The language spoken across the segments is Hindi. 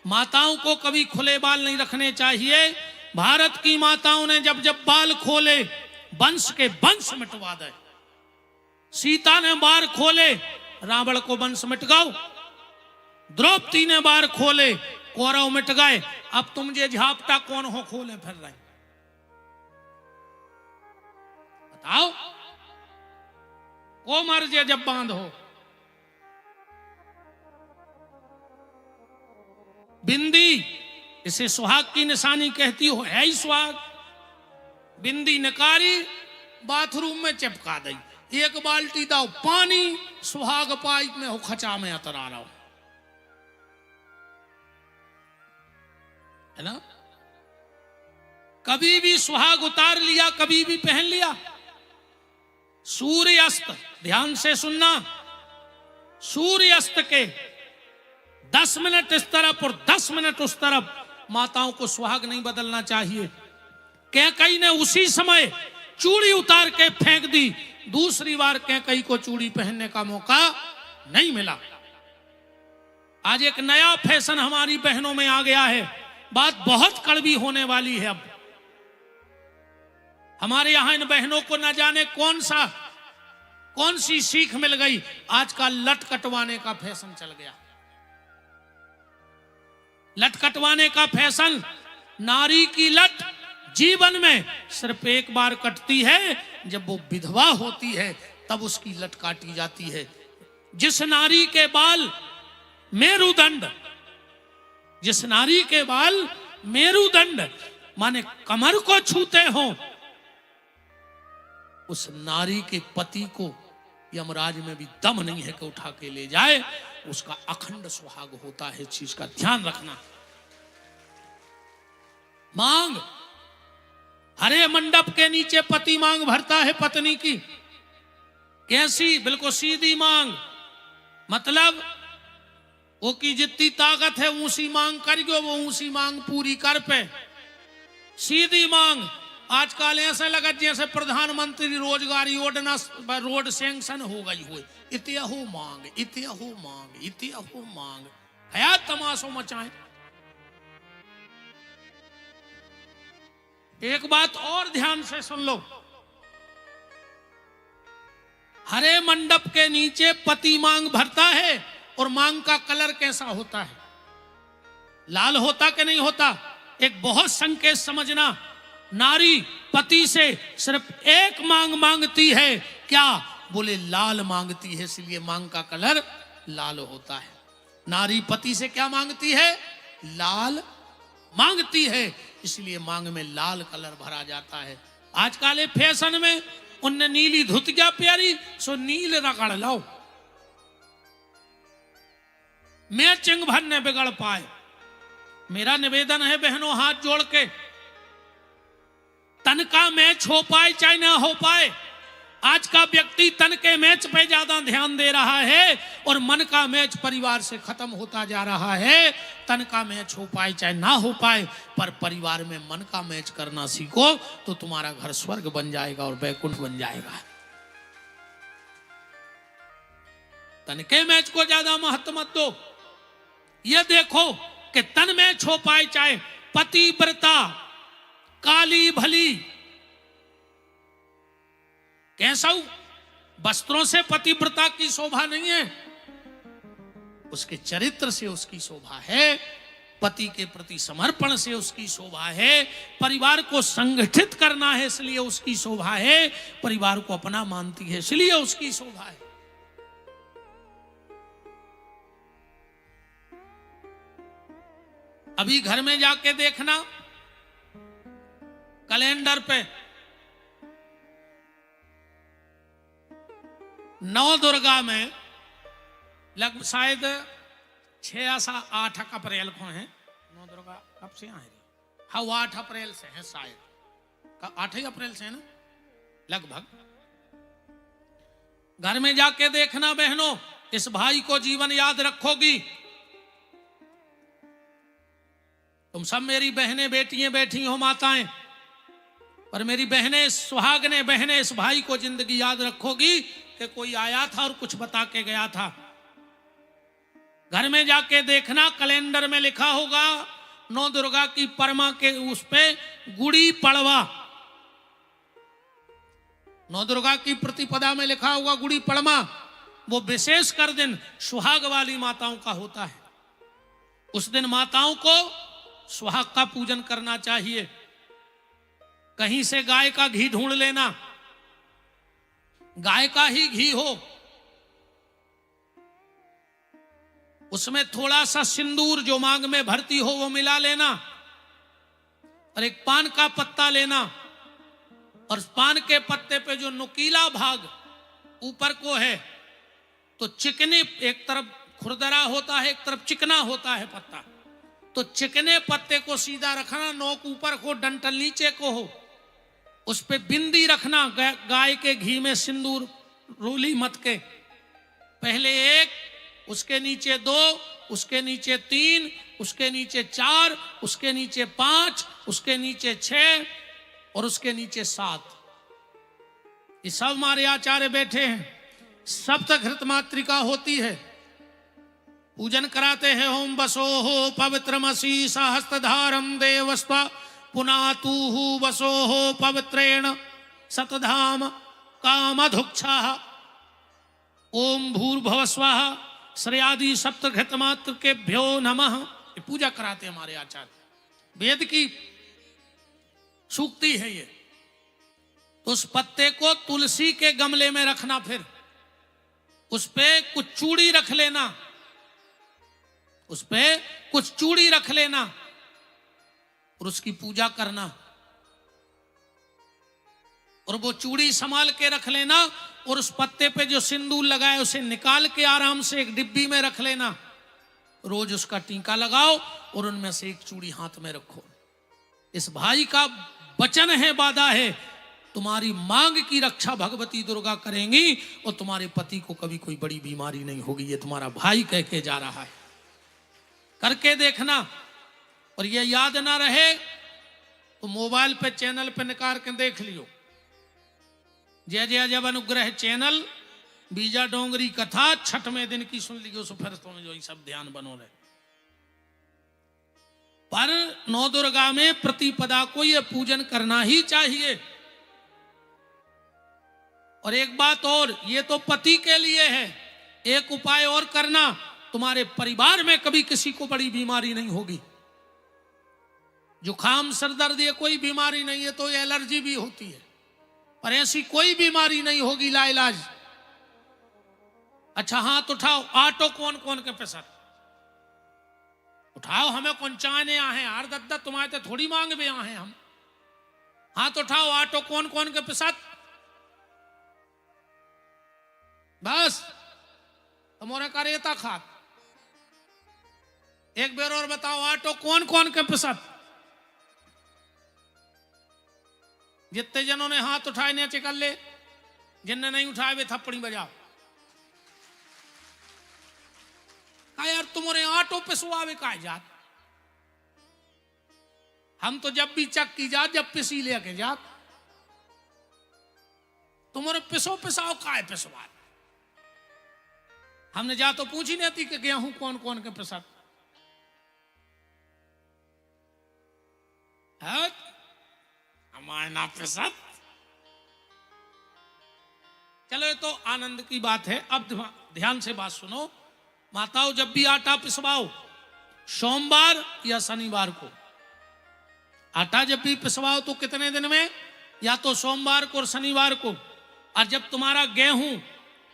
माताओं को कभी खुले बाल नहीं रखने चाहिए। भारत की माताओं ने जब जब बाल खोले वंश के वंश मिटवा दे। सीता ने बाल खोले रावण को वंश मिट गओ, द्रौपदी ने बाल खोले कौरव मिट गए। अब तुम जे झापटा कौन हो खोले फिर रहे, बताओ को मर जे जब बांध हो। बिंदी इसे सुहाग की निशानी कहती हो, है ही सुहाग। बिंदी निकारी बाथरूम में चिपका दी, एक बाल्टी दाओ पानी, सुहाग पाइप में हो खचा में अतरा रहा हो, है ना। कभी भी सुहाग उतार लिया, कभी भी पहन लिया। सूर्य अस्त, ध्यान से सुनना, सूर्य अस्त के 10 मिनट इस तरफ और 10 मिनट उस तरफ माताओं को सुहाग नहीं बदलना चाहिए। कैकई ने उसी समय चूड़ी उतार के फेंक दी, दूसरी बार कैकई को चूड़ी पहनने का मौका नहीं मिला। आज एक नया फैशन हमारी बहनों में आ गया है, बात बहुत कड़वी होने वाली है। अब हमारे यहां इन बहनों को न जाने कौन सी सीख मिल गई, आज का लट कटवाने का फैशन चल गया। लट कटवाने का फैशन, नारी की लट जीवन में सिर्फ एक बार कटती है, जब वो विधवा होती है तब उसकी लट काटी जाती है। जिस नारी के बाल मेरुदंड, जिस नारी के बाल मेरुदंड माने कमर को छूते हो, उस नारी के पति को यमराज में भी दम नहीं है कि उठा के ले जाए। उसका अखंड सुहाग होता है, चीज का ध्यान रखना। मांग, हरे मंडप के नीचे पति मांग भरता है पत्नी की। कैसी? बिल्कुल सीधी मांग, मतलब वो की जितनी ताकत है ऊंसी मांग कर गयो, वो ऊंसी मांग पूरी कर पे। सीधी मांग। आजकल ऐसे लगा जैसे प्रधानमंत्री रोजगार योजना रोड सैंक्शन हो गई हो। इतिया हो मांग, इतिया हो मांग, इतिया हो मांग, है तमाशो मचाए। एक बात और ध्यान से सुन लो, हरे मंडप के नीचे पति मांग भरता है और मांग का कलर कैसा होता है? लाल होता कि नहीं होता? एक बहुत संकेत समझना, नारी पति से सिर्फ एक मांग मांगती है, क्या? बोले लाल मांगती है, इसलिए मांग का कलर लाल होता है। नारी पति से क्या मांगती है? लाल मांगती है, इसलिए मांग में लाल कलर भरा जाता है। आजकल फैशन में उनने नीली धुतिया प्यारी, सो नील रगड़ लो, मैचिंग भर न बिगड़ पाए। मेरा निवेदन है बहनों, हाथ जोड़ के, तन का मैच हो पाए चाहे ना हो पाए, आज का व्यक्ति तन के मैच पे ज्यादा ध्यान दे रहा है और मन का मैच परिवार से खत्म होता जा रहा है। तन का मैच हो पाए चाहे ना हो पाए, पर परिवार में मन का मैच करना सीखो तो तुम्हारा घर स्वर्ग बन जाएगा और वैकुंठ बन जाएगा। तन के मैच को ज्यादा महत्व मत दो। ये देखो कि तन मैच हो पाए चाहे पतिव्रता काली भली, कैसा वस्त्रों से पतिव्रता की शोभा नहीं है, उसके चरित्र से उसकी शोभा है, पति के प्रति समर्पण से उसकी शोभा है, परिवार को संगठित करना है इसलिए उसकी शोभा है, परिवार को अपना मानती है इसलिए उसकी शोभा है। अभी घर में जाके देखना, कैलेंडर पे नौ दुर्गा में लगभग शायद 6 या 8 अप्रैल को है। 9 दुर्गा कब से है? हाँ, 8 अप्रैल से है शायद, 8 अप्रैल से है ना लगभग। घर में जाके देखना बहनों, इस भाई को जीवन याद रखोगी। तुम सब मेरी बहनें बेटियां बैठी हो, माताएं, पर मेरी बहनें सुहागने बहनें इस भाई को जिंदगी याद रखोगी कि कोई आया था और कुछ बता के गया था। घर में जाके देखना, कैलेंडर में लिखा होगा नौ दुर्गा की परमा के उस पे गुड़ी पड़वा, नौ दुर्गा की प्रतिपदा में लिखा होगा गुड़ी पड़वा। वो विशेष कर दिन सुहाग वाली माताओं का होता है। उस दिन माताओं को सुहाग का पूजन करना चाहिए। कहीं से गाय का घी ढूंढ लेना, गाय का ही घी हो, उसमें थोड़ा सा सिंदूर जो मांग में भरती हो वो मिला लेना, और एक पान का पत्ता लेना, और पान के पत्ते पे जो नुकीला भाग ऊपर को है, तो चिकने, एक तरफ खुरदरा होता है, एक तरफ चिकना होता है पत्ता, तो चिकने पत्ते को सीधा रखना, नोक ऊपर को, डंठल नीचे को हो, उस पे बिंदी रखना गाय के घी में सिंदूर रोली मत के। पहले एक, उसके नीचे दो, उसके नीचे तीन, उसके नीचे चार, उसके नीचे पांच, उसके नीचे छह और उसके नीचे सात। ये सब हमारे आचार्य बैठे हैं। सप्तघृत मातृका होती है, पूजन कराते हैं। ओम वसो हो पवित्रमसी सहस्त्रधारम देवस्व पुनातुहु वसो हो पवित्रेण सतधाम कामधुक्षा। ओम भूर्भुवः स्वः श्रेयादि सप्तघृत मात्र के भ्यो नमः। ये पूजा कराते हैं हमारे आचार्य। वेद की सूक्ति है ये। तो उस पत्ते को तुलसी के गमले में रखना, फिर उस पे कुछ चूड़ी रख लेना, उस पे कुछ चूड़ी रख लेना और उसकी पूजा करना। और वो चूड़ी संभाल के रख लेना, और उस पत्ते पे जो सिंदूर लगाए उसे निकाल के आराम से एक डिब्बी में रख लेना। रोज उसका टीका लगाओ और उनमें से एक चूड़ी हाथ में रखो। इस भाई का वचन है, वादा है, तुम्हारी मांग की रक्षा भगवती दुर्गा करेंगी और तुम्हारे पति को कभी कोई बड़ी बीमारी नहीं होगी। ये तुम्हारा भाई कह के जा रहा है, करके देखना। और ये याद ना रहे तो मोबाइल पे चैनल पे निकाल के देख लियो, जय जय जब अनुग्रह चैनल, बीजा डोंगरी कथा 6वें दिन की सुन लियो। सो फिर तुम्हें जो सब ध्यान बनो रहे। पर नौ दुर्गा में प्रतिपदा को ये पूजन करना ही चाहिए। और एक बात और, ये तो पति के लिए है, एक उपाय और करना, तुम्हारे परिवार में कभी किसी को बड़ी बीमारी नहीं होगी। जुकाम सरदर्द ये कोई बीमारी नहीं है, तो ये एलर्जी भी होती है, पर ऐसी कोई बीमारी नहीं होगी लाइलाज। अच्छा हाथ उठाओ, आटो कौन कौन के पेशर उठाओ, हमें कौन चाहने आए हैं, आर दद्दा तुम्हारे तो थोड़ी मांग में आए हैं हम। हाथ उठाओ, आटो कौन कौन के पेशर, बस तुम्हारे करेता खात। एक बेर और बताओ, आटो कौन कौन के पेशर। जितने जनों ने हाथ उठाए ने चिकल ले, जिनने नहीं उठाए वे थप्पड़ी बजाओ। कहा यार तुम्हारे आटो पिसवावे का जात, हम तो जब भी चक की जात, जब पिसी लेके जात, तुम्हारे पिसो पिसाओ का है पिसवा। हमने जा तो पूछी नहीं थी कि गेहूं कौन कौन के पिसा। हमारे ना पिसा। चलो ये तो आनंद की बात है। अब ध्यान से बात सुनो। माताओं जब भी आटा पिसवाओ, सोमवार या शनिवार को आटा जब भी पिसवाओ तो कितने दिन में, या तो सोमवार को और शनिवार को। और जब तुम्हारा गेहूं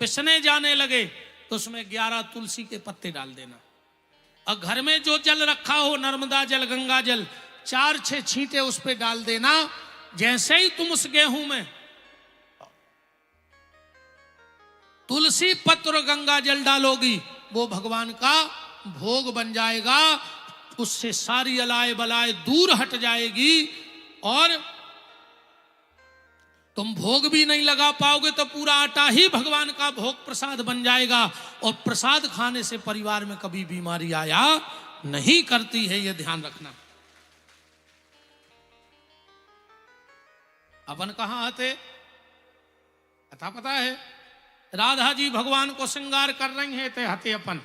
पिसने जाने लगे तो उसमें 11 तुलसी के पत्ते डाल देना। और घर में जो जल रखा हो, नर्मदा जल, गंगा जल, 4-6 छींटे उस पे डाल देना। जैसे ही तुम उस गेहूं में तुलसी पत्र गंगा जल डालोगी, वो भगवान का भोग बन जाएगा। उससे सारी अलाय बलाय दूर हट जाएगी और तुम भोग भी नहीं लगा पाओगे, तो पूरा आटा ही भगवान का भोग प्रसाद बन जाएगा। और प्रसाद खाने से परिवार में कभी बीमारी आया नहीं करती है, यह ध्यान रखना। अपन कहां आते कथा पता है, राधा जी भगवान को श्रृंगार कर रही हैं, ते हते अपन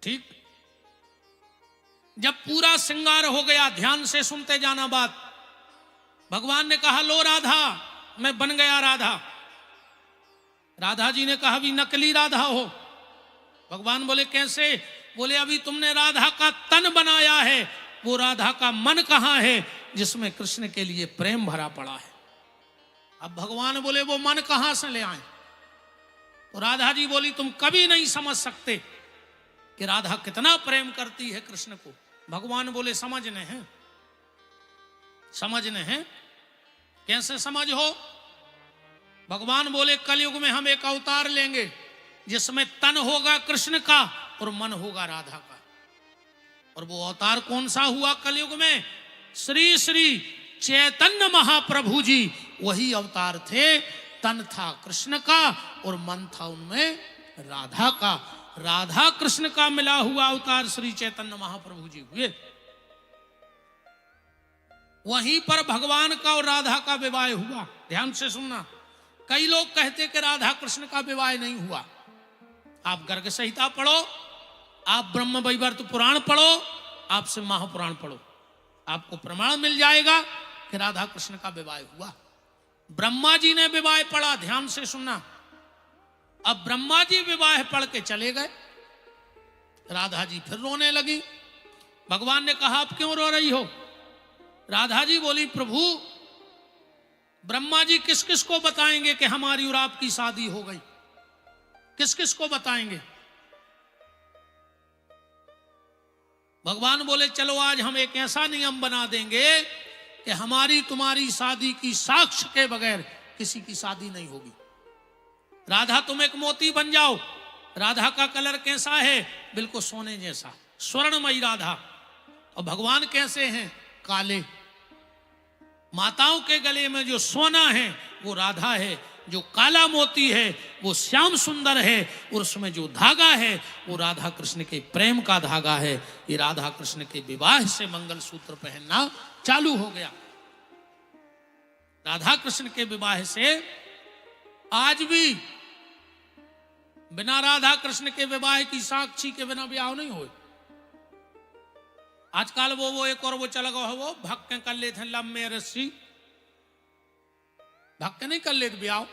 ठीक। जब पूरा श्रृंगार हो गया, ध्यान से सुनते जाना बात, भगवान ने कहा लो राधा, मैं बन गया राधा। राधा जी ने कहा अभी नकली राधा हो। भगवान बोले कैसे? बोले अभी तुमने राधा का तन बनाया है, वो राधा का मन कहां है जिसमें कृष्ण के लिए प्रेम भरा पड़ा है। अब भगवान बोले वो मन कहां से ले आए? तो राधा जी बोली तुम कभी नहीं समझ सकते कि राधा कितना प्रेम करती है कृष्ण को। भगवान बोले समझने हैं, समझने हैं। कैसे समझ हो? भगवान बोले कलयुग में हम एक अवतार लेंगे जिसमें तन होगा कृष्ण का और मन होगा राधा का। और वो अवतार कौन सा हुआ कलयुग में? श्री श्री चैतन्य महाप्रभु जी वही अवतार थे। तन था कृष्ण का और मन था उनमें राधा का। राधा कृष्ण का मिला हुआ अवतार श्री चैतन्य महाप्रभु जी हुए। वहीं पर भगवान का और राधा का विवाह हुआ। ध्यान से सुनना, कई लोग कहते कि राधा कृष्ण का विवाह नहीं हुआ। आप गर्ग संहिता पढ़ो, आप ब्रह्म वैवर्त पुराण पढ़ो, आप सिंह महापुराण पढ़ो, आपको प्रमाण मिल जाएगा कि राधा कृष्ण का विवाह हुआ। ब्रह्मा जी ने विवाह पढ़ा, ध्यान से सुनना। अब ब्रह्मा जी विवाह पढ़ के चले गए, राधा जी फिर रोने लगी। भगवान ने कहा आप क्यों रो रही हो? राधा जी बोली प्रभु ब्रह्मा जी किस किस को बताएंगे कि हमारी और आपकी शादी हो गई? किस किस को बताएंगे? भगवान बोले चलो आज हम एक ऐसा नियम बना देंगे कि हमारी तुम्हारी शादी की साक्ष्य के बगैर किसी की शादी नहीं होगी। राधा तुम एक मोती बन जाओ। राधा का कलर कैसा है? बिल्कुल सोने जैसा, स्वर्णमयी राधा। और भगवान कैसे हैं? काले। माताओं के गले में जो सोना है वो राधा है, जो काला मोती है वो श्याम सुंदर है, और उसमें जो धागा है वो राधा कृष्ण के प्रेम का धागा है। ये राधा कृष्ण के विवाह से मंगल सूत्र पहनना चालू हो गया। राधा कृष्ण के विवाह से आज भी बिना राधा कृष्ण के विवाह की साक्षी के बिना ब्याह नहीं हुए। आजकल वो एक और वो चला गया, वो भक्त कर लेते हैं लम्बे रस्सी, भक्त नहीं कर लेते ब्याह।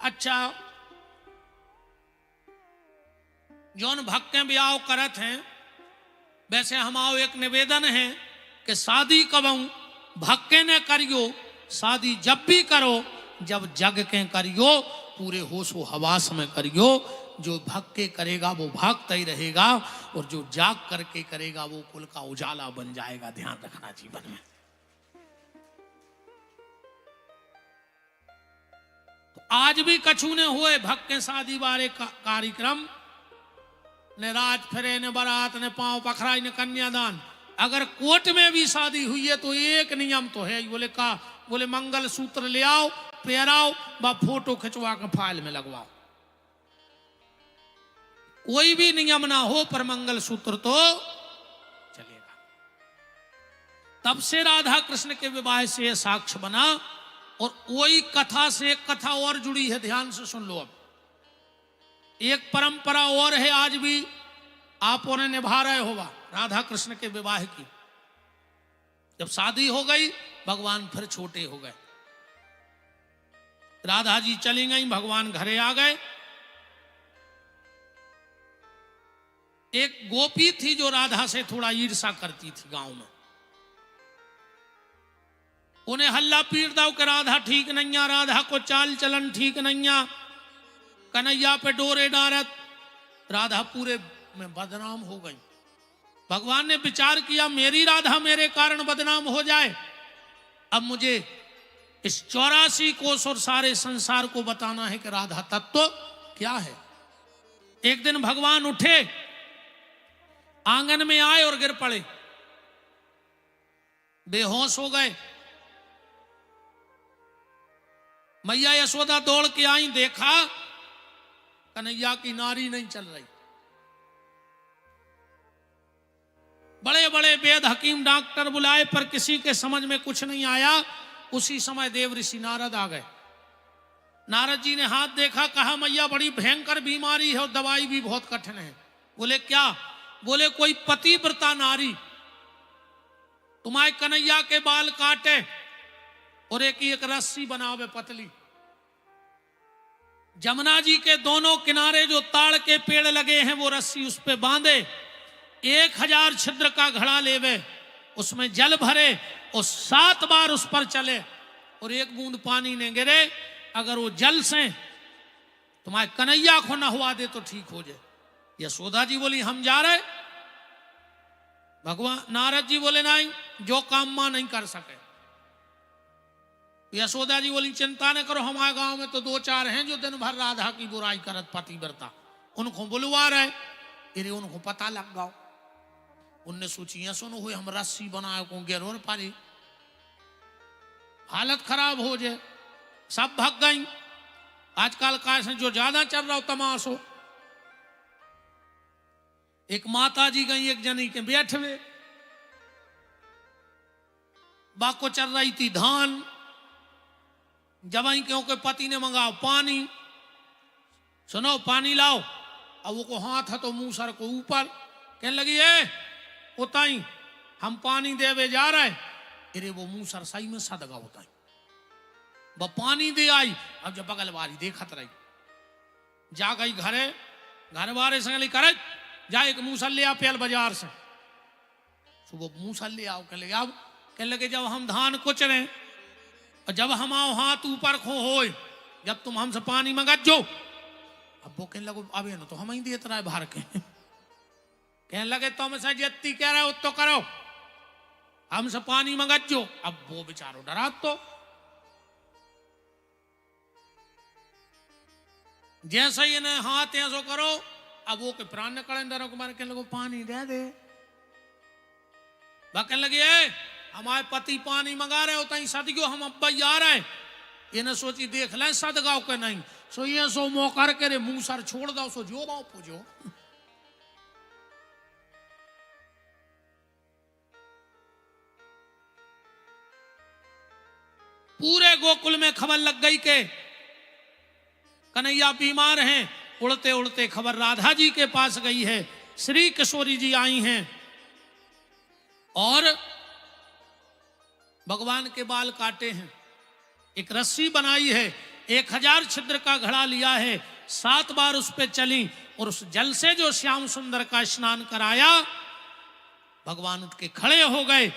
अच्छा, जौन भक्त ब्याह करत हैं, वैसे हमारो एक निवेदन है कि शादी कबहू भक्त ने करियो, शादी जब भी करो जब जग के करियो, पूरे होश व हवास में करियो। जो भक्त के करेगा वो भागता ही रहेगा, और जो जाग करके करेगा वो कुल का उजाला बन जाएगा। ध्यान रखना जीवन में। तो आज भी कछु ने हुए भक्त के शादी बारे कार्यक्रम, ने राज फिरे, ने बारात, ने पांव पखराई, ने कन्यादान। अगर कोर्ट में भी शादी हुई है तो एक नियम तो है, बोले मंगल सूत्र ले आओ, पहराओ, बा फोटो खिंचवा के फाइल में लगवाओ। कोई भी नियम ना हो पर मंगल सूत्र तो चलेगा। तब से राधा कृष्ण के विवाह से यह साक्ष्य बना। और वही कथा से एक कथा और जुड़ी है, ध्यान से सुन लो। अब एक परंपरा और है आज भी आप उन्हें निभा रहे होगा, राधा कृष्ण के विवाह की। जब शादी हो गई भगवान फिर छोटे हो गए, राधा जी चली गई, भगवान घरे आ गए। एक गोपी थी जो राधा से थोड़ा ईर्षा करती थी गांव में। उन्हें हल्ला पीट दाओ कि राधा ठीक नहीं है, राधा को चाल चलन ठीक नहीं है, कन्हैया पे डोरे डारत। राधा पूरे में बदनाम हो गई। भगवान ने विचार किया मेरी राधा मेरे कारण बदनाम हो जाए, अब मुझे इस 84 कोस और सारे संसार को बताना है कि राधा तत्व क्या है। एक दिन भगवान उठे, आंगन में आए और गिर पड़े, बेहोश हो गए। मैया यशोदा दौड़ के आई, देखा कन्हैया की नारी नहीं चल रही। बड़े बड़े वेद हकीम डॉक्टर बुलाए पर किसी के समझ में कुछ नहीं आया। उसी समय देव ऋषि नारद आ गए। नारद जी ने हाथ देखा, कहा मैया बड़ी भयंकर बीमारी है और दवाई भी बहुत कठिन है। बोले क्या? बोले कोई पतिव्रता नारी तुम्हारे कन्हैया के बाल काटे और एक रस्सी बनावे पतली, जमुना जी के दोनों किनारे जो ताड़ के पेड़ लगे हैं वो रस्सी उस पे बांधे, 1000 छिद्र का घड़ा लेवे, उसमें जल भरे और 7 बार उस पर चले और 1 बूंद पानी ने गिरे, अगर वो जल से तुम्हारे कन्हैया को नहवा दे तो ठीक हो जाए। यशोदा जी बोली हम जा रहे। भगवान नारद जी बोले नहीं, जो काम मां नहीं कर सके। यशोदा जी बोली चिंता न करो, हमारे गांव में तो 2-4 हैं जो दिन भर राधा की बुराई करत पतिव्रता, उनको बुलवा रहे। फिर उनको पता लग गया, उनने सोची सुनो हुए हम रस्सी बनाए को गिरोर पारी, हालत खराब हो जाए, सब भाग गई। आजकल का जो ज्यादा चल रहा हो तमाशो, एक माता जी गई एक जनी के बैठवे, बाको चल रही थी धान, जब आई क्योंकि पति ने मंगाओ पानी, सुनो पानी लाओ, अब वो को हाथ है तो मुंह सर को ऊपर, कहने लगी है उताई हम पानी देवे जा रहे। अरे वो मुंह सर सही में सदगा होता है, वो पानी दे आई। अब जब बगल वाली देखत रही, जा गई घरे, घर वाले संग करे जा एक मूसल ले आ पेल बाजार से, वो मूसल ले आओ, कहने लगे अब, कहने लगे जब हम धान कुचरे और जब हम आओ हाथ ऊपर खो हो, जब तुम हमसे पानी मंगत जो, अब वो कहने लगो अब ना तो हम ही देते रहे भर के, कहने लगे तुम से जितनी कह रहे हो तो करो, हमसे पानी मंगत जो। अब वो बेचारो डरा, तो जैसे ही ने हाथ ऐसो करो, अब वो के प्राण ने कड़े डरो के मारे, कहने लगो पानी दे दे। कहने लगे हमारे पति पानी मंगा रहे होता ही सदगो, हम अब्बा आ रहे, ये न सोची देख लें सदगाओ के नहीं, सो ये सो मौका के रे मुंह सर छोड़ दो, सो जो बाओ पूजो। पूरे गोकुल में खबर लग गई के कन्हैया बीमार हैं। उड़ते उड़ते खबर राधा जी के पास गई है, श्री किशोरी जी आई हैं और भगवान के बाल काटे हैं, एक रस्सी बनाई है, 1000 छिद्र का घड़ा लिया है, 7 बार उस पे चली और उस जल से जो श्याम सुंदर का स्नान कराया, भगवान उठ के खड़े हो गए।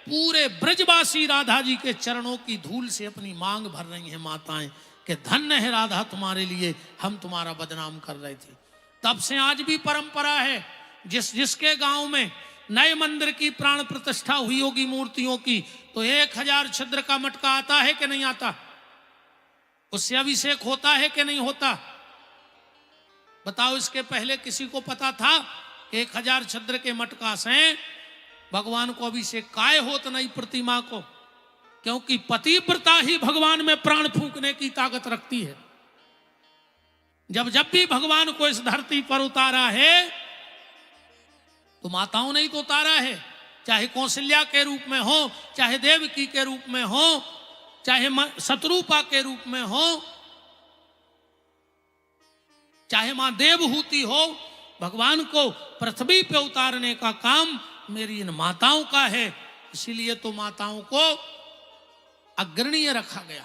पूरे ब्रजवासी राधा जी के चरणों की धूल से अपनी मांग भर रही हैं माताएं कि धन्य है राधा तुम्हारे लिए, हम तुम्हारा बदनाम कर रहे थे। तब से आज भी परंपरा है, जिसके गांव में नए मंदिर की प्राण प्रतिष्ठा हुई होगी मूर्तियों की, तो 1000 छिद्र का मटका आता है कि नहीं आता, उससे अभिषेक होता है कि नहीं होता? बताओ, इसके पहले किसी को पता था कि 1000 छिद्र के मटका से भगवान को अभिषेक काय होत नहीं प्रतिमा को? क्योंकि पतिव्रता ही भगवान में प्राण फूंकने की ताकत रखती है। जब जब भी भगवान को इस धरती पर उतारा है तो माताओं ने ही तो उतारा है, चाहे कौशल्या के रूप में हो, चाहे देवकी के रूप में हो, चाहे शत्रुपा के रूप में हो, चाहे मां देवहूति हो, भगवान को पृथ्वी पे उतारने का काम मेरी इन माताओं का है। इसीलिए तो माताओं को अग्रणीय रखा गया।